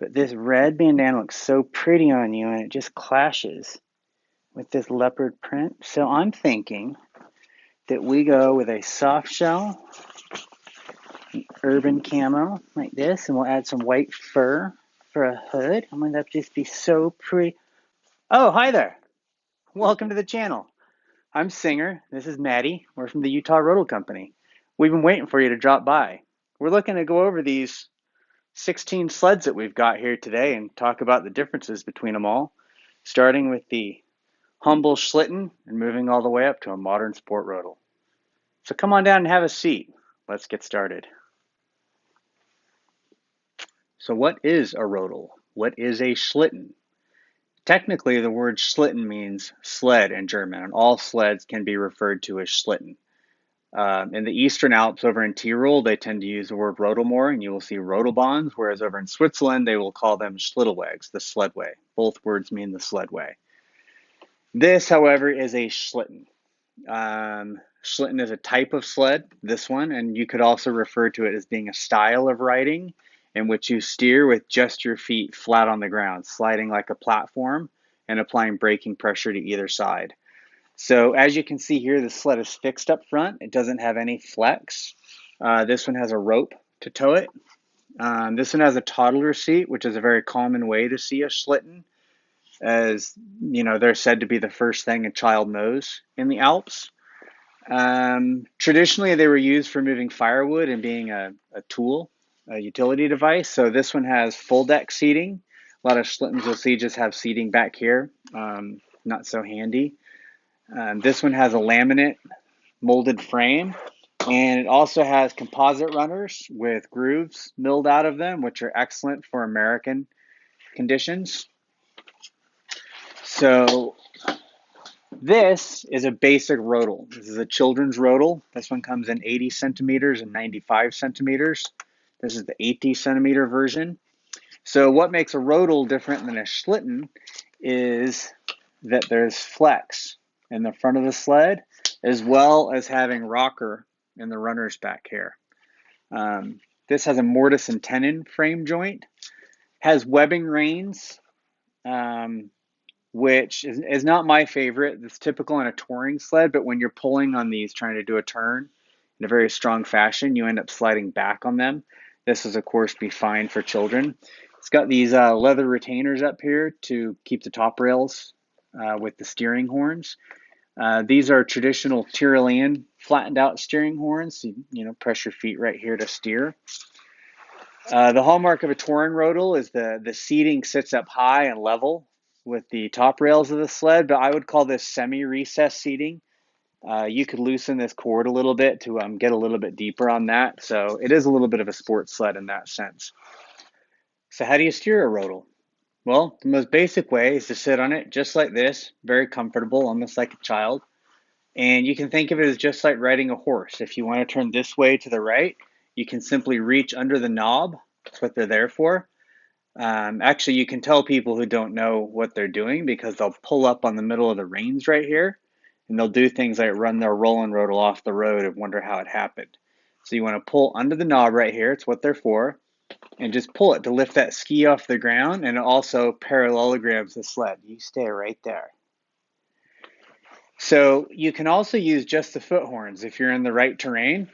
But this red bandana looks so pretty on you and it just clashes with this leopard print. So I'm thinking that we go with a soft shell, urban camo like this, and we'll add some white fur for a hood. I'm going to just be so pretty. Oh, hi there. Welcome to the channel. I'm Singer. This is Maddie. We're from the Utah Rotal Company. We've been waiting for you to drop by. We're looking to go over these 16 sleds that we've got here today and talk about the differences between them all, starting with the humble Schlitten and moving all the way up to a modern sport rotal. So come on down and have a seat. Let's get started. So what is a rotal? What is a Schlitten? Technically, the word Schlitten means sled in German, and all sleds can be referred to as Schlitten. In the Eastern Alps over in Tyrol, they tend to use the word rotal more, and you will see rotalbahns, whereas over in Switzerland, they will call them Schlittelwags, the sledway. Both words mean the sledway. This, however, is a Schlitten. Schlitten is a type of sled, this one, and you could also refer to it as being a style of riding in which you steer with just your feet flat on the ground, sliding like a platform and applying braking pressure to either side. So as you can see here, the sled is fixed up front. It doesn't have any flex. This one has a rope to tow it. This one has a toddler seat, which is a very common way to see a Schlitten, as you know, they're said to be the first thing a child knows in the Alps. Traditionally, they were used for moving firewood and being a tool, a utility device. So this one has full deck seating. A lot of Schlittens you'll see just have seating back here, not so handy. This one has a laminate molded frame, and it also has composite runners with grooves milled out of them, which are excellent for American conditions. So this is a basic rotal. This is a children's rotal. This one comes in 80 centimeters and 95 centimeters. This is the 80 centimeter version. So what makes a rotal different than a Schlitten is that there's flex in the front of the sled, as well as having rocker in the runner's back here. This has a mortise and tenon frame joint, has webbing reins, which is not my favorite. It's typical in a touring sled, but when you're pulling on these, trying to do a turn in a very strong fashion, you end up sliding back on them. This is, of course, be fine for children. It's got these leather retainers up here to keep the top rails with the steering horns. These are traditional Tyrolean flattened out steering horns. So, you know, press your feet right here to steer. The hallmark of a touring rotal is the seating sits up high and level with the top rails of the sled, but I would call this semi-recessed seating. You could loosen this cord a little bit to get a little bit deeper on that. So it is a little bit of a sports sled in that sense. So how do you steer a rotal? Well, the most basic way is to sit on it just like this, very comfortable, almost like a child. And you can think of it as just like riding a horse. If you want to turn this way to the right, you can simply reach under the knob. That's what they're there for. Actually, you can tell people who don't know what they're doing because they'll pull up on the middle of the reins right here, and they'll do things like run their rolling rotal off the road and wonder how it happened. So you want to pull under the knob right here. It's what they're for. And just pull it to lift that ski off the ground, and it also parallelograms the sled. You stay right there. So you can also use just the foot horns if you're in the right terrain,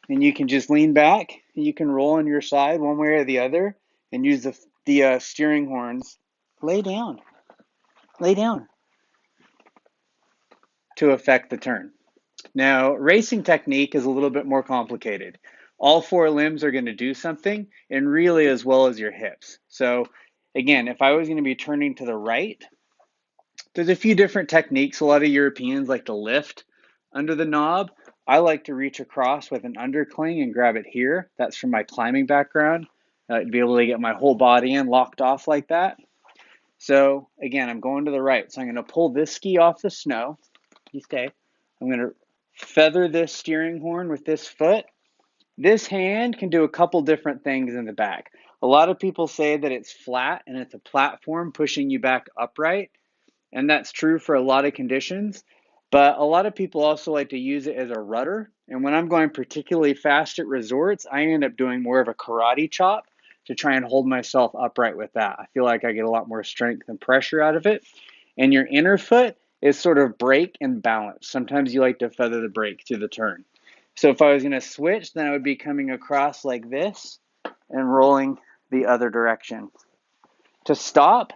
and you can just lean back and you can roll on your side one way or the other and use the steering horns. Lay down, lay down to affect the turn. Now, racing technique is a little bit more complicated. All four limbs are going to do something, and really as well as your hips. So again, if I was going to be turning to the right, there's a few different techniques. A lot of Europeans like to lift under the knob. I like to reach across with an undercling and grab it here. That's from my climbing background. To be able to get my whole body in locked off like that. So again, I'm going to the right. So I'm going to pull this ski off the snow. You stay. I'm going to feather this steering horn with this foot. This hand can do a couple different things in the back. A lot of people say that it's flat and it's a platform pushing you back upright. And that's true for a lot of conditions. But a lot of people also like to use it as a rudder. And when I'm going particularly fast at resorts, I end up doing more of a karate chop. to try and hold myself upright with that. I feel like I get a lot more strength and pressure out of it. And your inner foot is sort of brake and balance. Sometimes you like to feather the brake through the turn. So if I was going to switch, then I would be coming across like this and rolling the other direction. To stop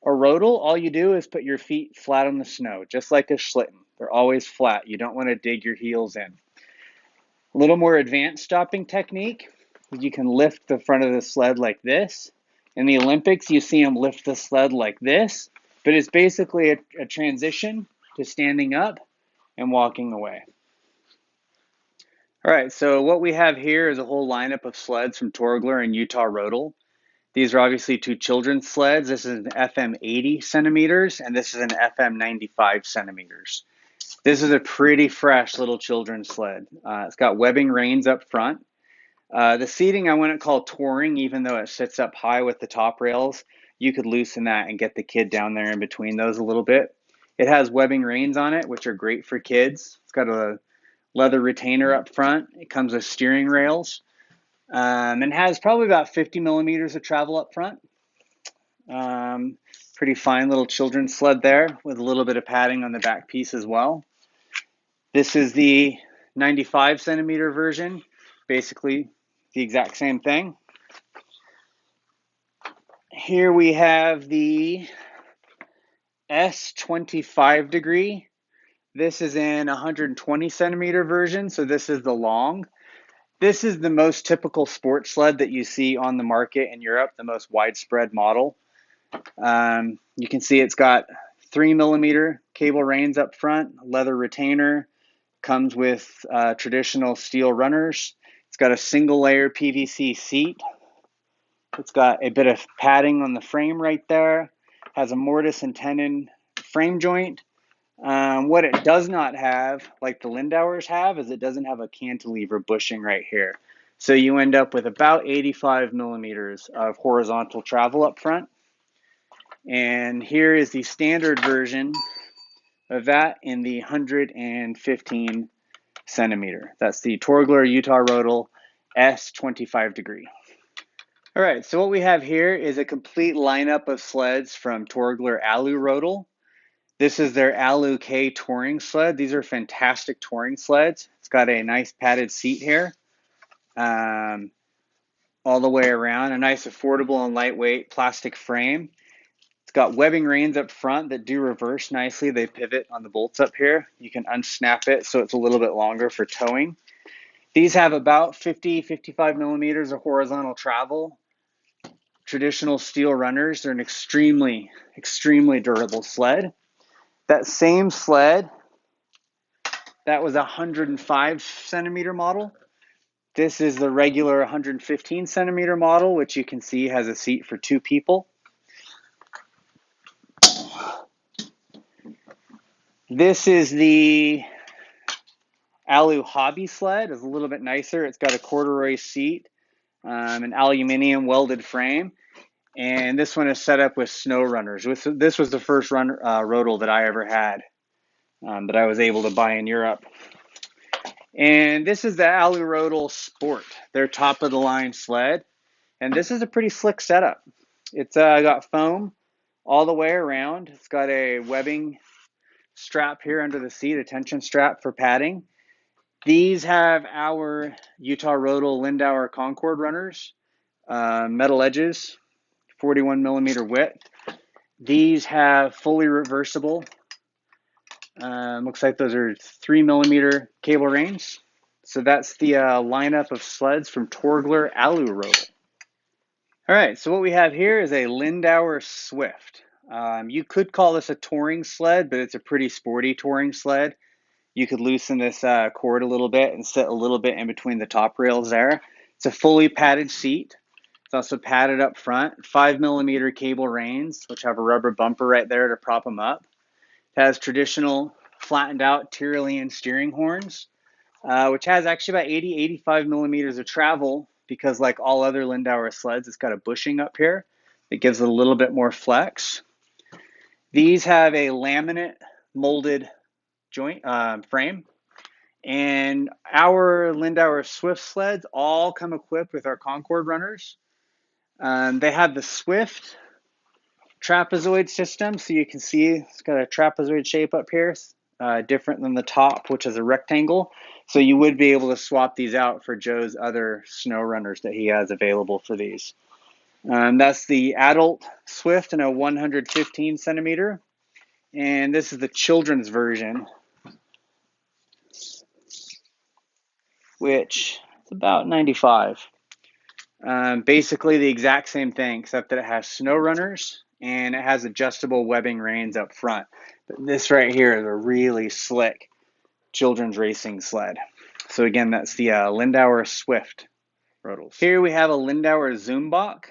a rodel, all you do is put your feet flat on the snow, just like a Schlitten. They're always flat. You don't want to dig your heels in. A little more advanced stopping technique, you can lift the front of the sled like this. In the Olympics, you see them lift the sled like this, but it's basically a transition to standing up and walking away. All right, so what we have here is a whole lineup of sleds from Torgler and Utah Rodel. These are obviously two children's sleds. This is an FM 80 centimeters, and this is an FM 95 centimeters. This is a pretty fresh little children's sled. It's got webbing reins up front. The seating I wouldn't call touring, even though it sits up high with the top rails. You could loosen that and get the kid down there in between those a little bit. It has webbing reins on it, which are great for kids. It's got a leather retainer up front. It comes with steering rails, and has probably about 50 millimeters of travel up front. Pretty fine little children's sled there with a little bit of padding on the back piece as well. This is the 95 centimeter version, basically the exact same thing. Here we have the S25 degree. This is in 120 centimeter version, so this is the long. This is the most typical sports sled that you see on the market in Europe, the most widespread model. You can see it's got 3 millimeter cable reins up front, leather retainer, comes with traditional steel runners. It's got a single layer PVC seat. It's got a bit of padding on the frame right there. Has a mortise and tenon frame joint. What it does not have, like the Lindauers have, is it doesn't have a cantilever bushing right here. So you end up with about 85 millimeters of horizontal travel up front. And here is the standard version of that in the 115 centimeter. That's the Torgler Utah Rodel S25 degree. All right, so what we have here is a complete lineup of sleds from Torgler Alu Rodel. This is their Alu K touring sled. These are fantastic touring sleds. It's got a nice padded seat here all the way around, a nice affordable and lightweight plastic frame. It's got webbing reins up front that do reverse nicely. They pivot on the bolts up here. You can unsnap it so it's a little bit longer for towing. These have about 55 millimeters of horizontal travel. Traditional steel runners. They're an extremely durable sled. That same sled, that was a 105 centimeter model. This is the regular 115 centimeter model, which you can see has a seat for 2 people. This is the Alu Hobby sled. It's a little bit nicer. It's got a corduroy seat, an aluminum welded frame, and this one is set up with snow runners. This was the first Rodel that I ever had that I was able to buy in Europe. And this is the Alu Rodel Sport, their top of the line sled. And this is a pretty slick setup. It's got foam all the way around. It's got a webbing strap here under the seat, a tension strap for padding. These have our Utah Rodel Lindauer Concord runners, metal edges, 41 millimeter width. These have fully reversible. Looks like those are 3 millimeter cable reins. So that's the lineup of sleds from Torgler Alu Rodel. All right, so what we have here is a Lindauer Swift. You could call this a touring sled, but it's a pretty sporty touring sled. You could loosen this cord a little bit and sit a little bit in between the top rails there. It's a fully padded seat. It's also padded up front. 5 millimeter cable reins, which have a rubber bumper right there to prop them up. It has traditional flattened out Tyrolean steering horns, which has actually about 85 millimeters of travel because like all other Lindauer sleds, it's got a bushing up here that gives it a little bit more flex. These have a laminate molded joint frame, and our Lindauer Swift sleds all come equipped with our Concord runners. They have the Swift trapezoid system, so you can see it's got a trapezoid shape up here, different than the top, which is a rectangle. So you would be able to swap these out for Joe's other snow runners that he has available for these. That's the adult Swift in a 115 centimeter, and this is the children's version, which is about 95. Basically the exact same thing, except that it has snow runners and it has adjustable webbing reins up front. But this right here is a really slick children's racing sled. So again, that's the Lindauer Swift Rotals. Here we have a Lindauer Zoombach.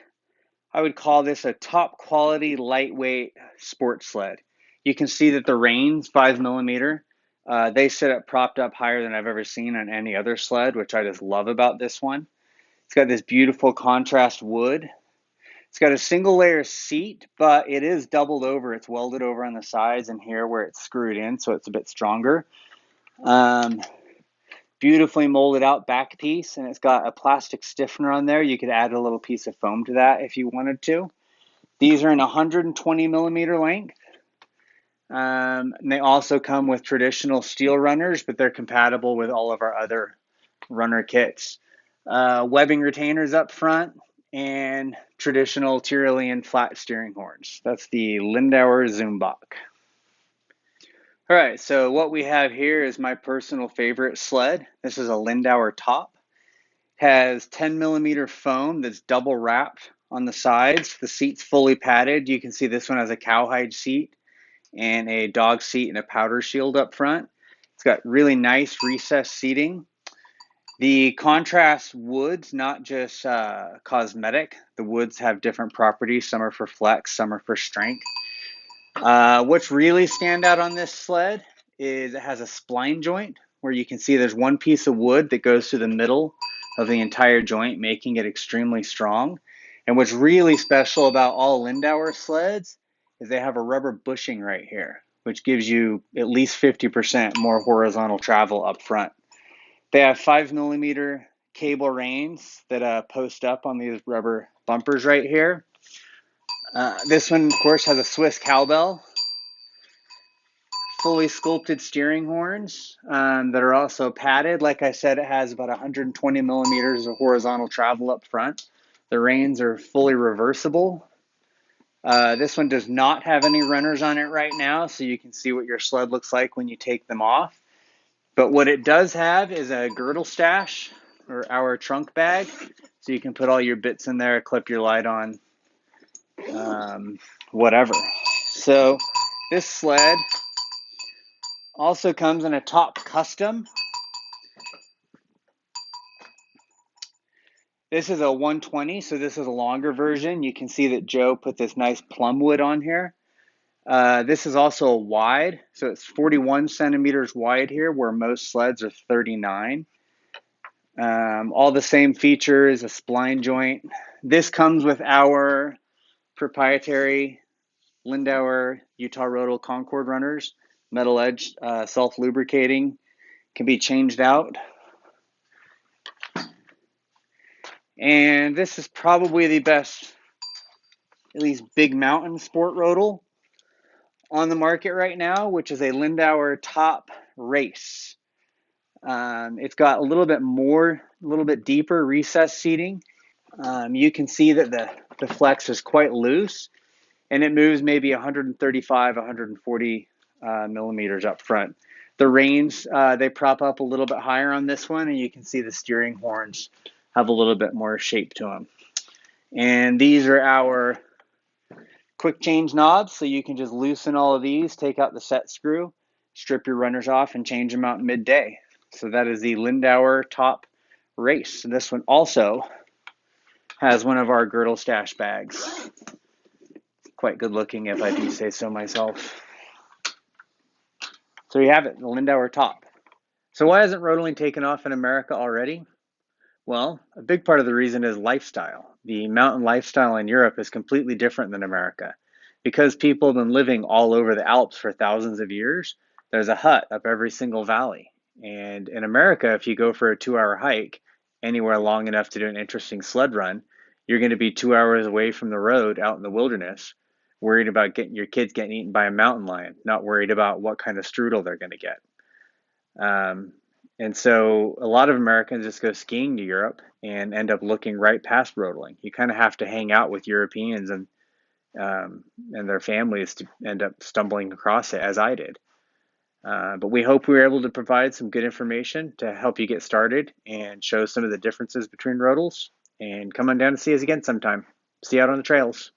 I would call this a top quality lightweight sports sled. You can see that the reins, 5 millimeter, they sit up propped up higher than I've ever seen on any other sled, which I just love about this one. It's got this beautiful contrast wood. It's got a single layer seat, but it is doubled over. It's welded over on the sides and here where it's screwed in, so it's a bit stronger. Beautifully molded out back piece, and it's got a plastic stiffener on there. You could add a little piece of foam to that if you wanted to. These are in 120 millimeter length. And they also come with traditional steel runners, but they're compatible with all of our other runner kits. Webbing retainers up front and traditional Tyrolean flat steering horns. That's the Lindauer Zoombach. All right, so what we have here is my personal favorite sled. This is a Lindauer Top. Has 10 millimeter foam that's double wrapped on the sides. The seat's fully padded. You can see this one has a cowhide seat and a dog seat and a powder shield up front. It's got really nice recessed seating. The contrast woods, not just cosmetic. The woods have different properties. Some are for flex, some are for strength. What's really stand out on this sled is it has a spline joint where you can see there's one piece of wood that goes through the middle of the entire joint, making it extremely strong. And what's really special about all Lindauer sleds is they have a rubber bushing right here, which gives you at least 50% more horizontal travel up front. They have 5 millimeter cable reins that post up on these rubber bumpers right here. This one, of course, has a Swiss cowbell, fully sculpted steering horns that are also padded. Like I said, it has about 120 millimeters of horizontal travel up front. The reins are fully reversible. This one does not have any runners on it right now, so you can see what your sled looks like when you take them off. But what it does have is a girdle stash, or our trunk bag, so you can put all your bits in there, clip your light on, whatever. So this sled also comes in a Top Custom. This is a 120, so this is a longer version. You can see that Joe put this nice plum wood on here. This is also a wide, so it's 41 centimeters wide here, where most sleds are 39. All the same features, a spline joint. This comes with our proprietary Lindauer Utah Rotal Concord runners, metal edge, self-lubricating, can be changed out. And this is probably the best, at least big mountain sport rotal on the market right now, which is a Lindauer Top Race. It's got a little bit deeper recessed seating. You can see that the flex is quite loose, and it moves maybe 135, 140 millimeters up front. The reins, they prop up a little bit higher on this one, and you can see the steering horns have a little bit more shape to them. And these are our quick change knobs, so you can just loosen all of these, take out the set screw, strip your runners off, and change them out midday. So that is the Lindauer Top Race. And this one also has one of our girdle stash bags. Quite good looking, if I do say so myself. So you have it, the Lindauer Top. So why hasn't rotaling taken off in America already? Well, a big part of the reason is lifestyle. The mountain lifestyle in Europe is completely different than America. Because people have been living all over the Alps for thousands of years, there's a hut up every single valley. And in America, if you go for a 2-hour hike anywhere long enough to do an interesting sled run, you're going to be 2 hours away from the road out in the wilderness, worried about getting your kids getting eaten by a mountain lion, not worried about what kind of strudel they're going to get. Um, and so a lot of Americans just go skiing to Europe and end up looking right past roadling. You kind of have to hang out with Europeans and their families to end up stumbling across it, as I did. But we hope we were able to provide some good information to help you get started and show some of the differences between rotals. And come on down and see us again sometime. See you out on the trails.